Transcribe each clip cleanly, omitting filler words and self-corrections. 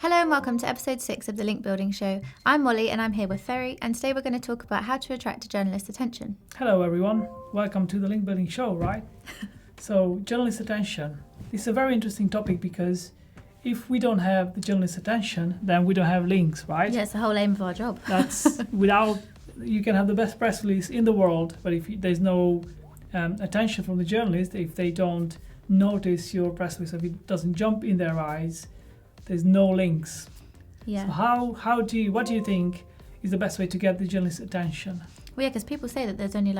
Hello and welcome to episode 6 of the Link Building Show. I'm Molly and I'm here with Fery, and today we're going to talk about how to attract a journalist's attention. Hello everyone, welcome to the Link Building Show, right? So, journalist attention. This is a very interesting topic because if we don't have the journalist attention, then we don't have links, right? Yeah, it's the whole aim of our job. That's you can have the best press release in the world, but if there's no attention from the journalist, if they don't notice your press release, if it doesn't jump in their eyes, there's no links. Yeah. So what do you think is the best way to get the journalist's attention? Well, yeah, because people say that there's only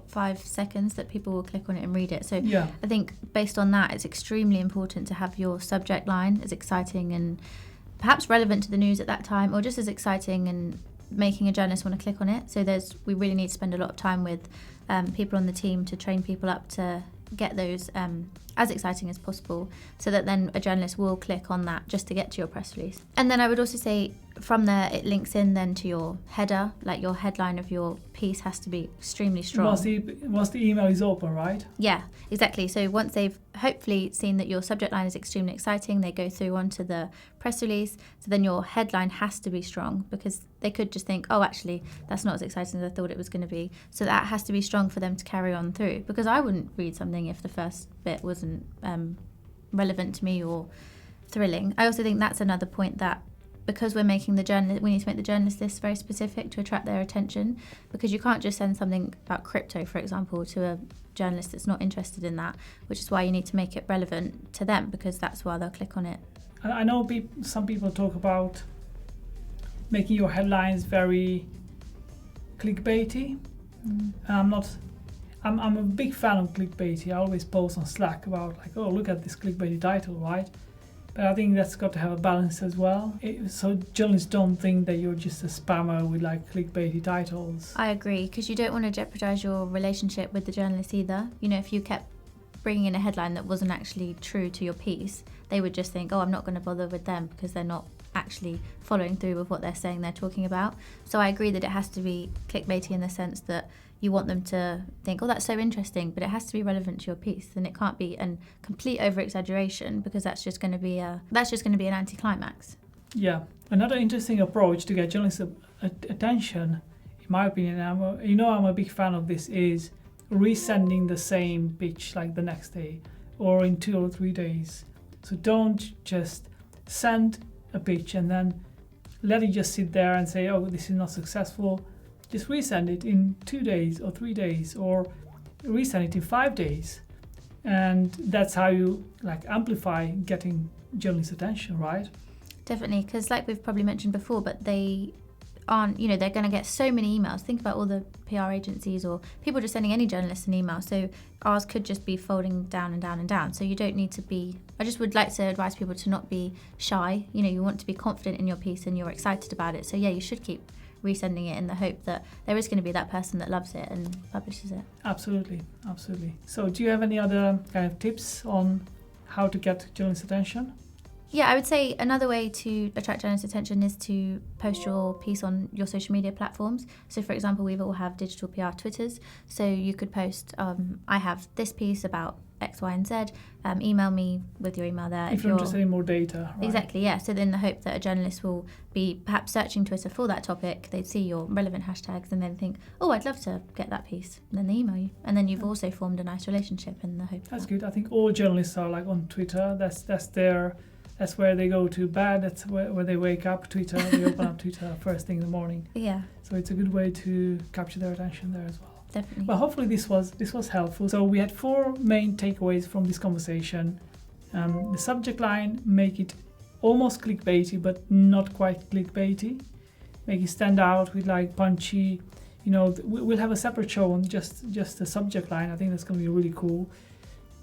5 seconds that people will click on it and read it. So Yeah. I think based on that, it's extremely important to have your subject line as exciting and perhaps relevant to the news at that time, or just as exciting and making a journalist want to click on it. So we really need to spend a lot of time with people on the team to train people up to get those as exciting as possible, so that then a journalist will click on that just to get to your press release. And then I would also say from there it links in then to your header, like your headline of your piece has to be extremely strong. Once the email is open, right? Yeah, exactly. So once they've hopefully seen that your subject line is extremely exciting, they go through onto the press release. So then your headline has to be strong, because they could just think, oh, actually, that's not as exciting as I thought it was going to be. So that has to be strong for them to carry on through, because I wouldn't read something if the first bit wasn't relevant to me or thrilling. I also think that's another point, that because we need to make the journalist list very specific to attract their attention, because you can't just send something about crypto, for example, to a journalist that's not interested in that, which is why you need to make it relevant to them, because that's why they'll click on it. I know some people talk about making your headlines very clickbaity. I'm a big fan of clickbaity. I always post on Slack about oh, look at this clickbaity title, right? But I think that's got to have a balance as well. So journalists don't think that you're just a spammer with clickbaity titles. I agree, because you don't want to jeopardize your relationship with the journalist either. You know, if you kept bringing in a headline that wasn't actually true to your piece, they would just think, oh, I'm not going to bother with them, because they're not actually following through with what they're saying they're talking about. So I agree that it has to be clickbaity in the sense that you want them to think, oh, that's so interesting, but it has to be relevant to your piece, and it can't be a complete over-exaggeration, because that's just going to be an anticlimax. Yeah. Another interesting approach to get journalists' attention, in my opinion, I'm a big fan of this, is resending the same pitch the next day or in 2 or 3 days. So don't just send a pitch and then let it just sit there and say, oh, this is not successful. Just resend it in 2 days or 3 days, or resend it in 5 days. And that's how you amplify getting journalists' attention, right? Definitely, because we've probably mentioned before, but they aren't, they're going to get so many emails. Think about all the PR agencies or people just sending any journalist an email. So ours could just be folding down and down and down. So you don't need to be, I just would like to advise people to not be shy. You want to be confident in your piece and you're excited about it. So yeah, you should keep resending it in the hope that there is going to be that person that loves it and publishes it. Absolutely. So do you have any other kind of tips on how to get journalist attention? Yeah, I would say another way to attract journalist attention is to post your piece on your social media platforms. So for example, we all have digital PR Twitters. So you could post, I have this piece about X, Y, and Z. Email me with your email there. If you're interested in more data. Right? Exactly, yeah. So in the hope that a journalist will be perhaps searching Twitter for that topic, they'd see your relevant hashtags and then think, oh, I'd love to get that piece. And then they email you. And then you've also formed a nice relationship in the hope. That's good. I think all journalists are on Twitter. That's where they go to bed. That's where they wake up. Twitter. They open up Twitter first thing in the morning. Yeah. So it's a good way to capture their attention there as well. Definitely. Well, hopefully this was helpful. So we had 4 main takeaways from this conversation. The subject line, make it almost clickbaity, but not quite clickbaity. Make it stand out with punchy. We'll have a separate show on just the subject line. I think that's going to be really cool.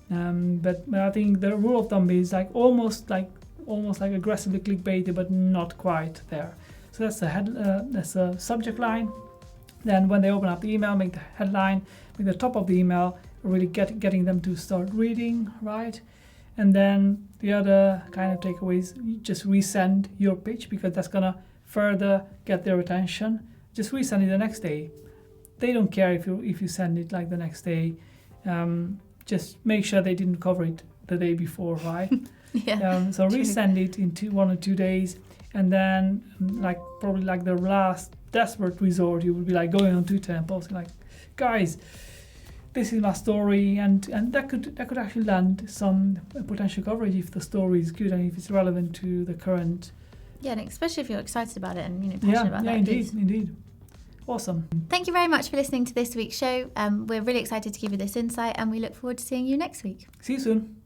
But I think the rule of thumb is almost aggressively clickbaity, but not quite there. So that's the subject line. Then when they open up the email, make the headline, make the top of the email really getting them to start reading, right? And then the other kind of takeaways, you just resend your pitch, because that's gonna further get their attention. Just resend it the next day. They don't care if you send it the next day. Just make sure they didn't cover it the day before, right? Yeah. So resend it in 1 or 2 days. and then probably the last desperate resort, you would be going on Twitter and posting guys, this is my story, and that could actually land some potential coverage if the story is good and if it's relevant to the current. Yeah, and especially if you're excited about it and passionate about that. Indeed. Awesome. Thank you very much for listening to this week's show. We're really excited to give you this insight, and we look forward to seeing you next week. See you soon.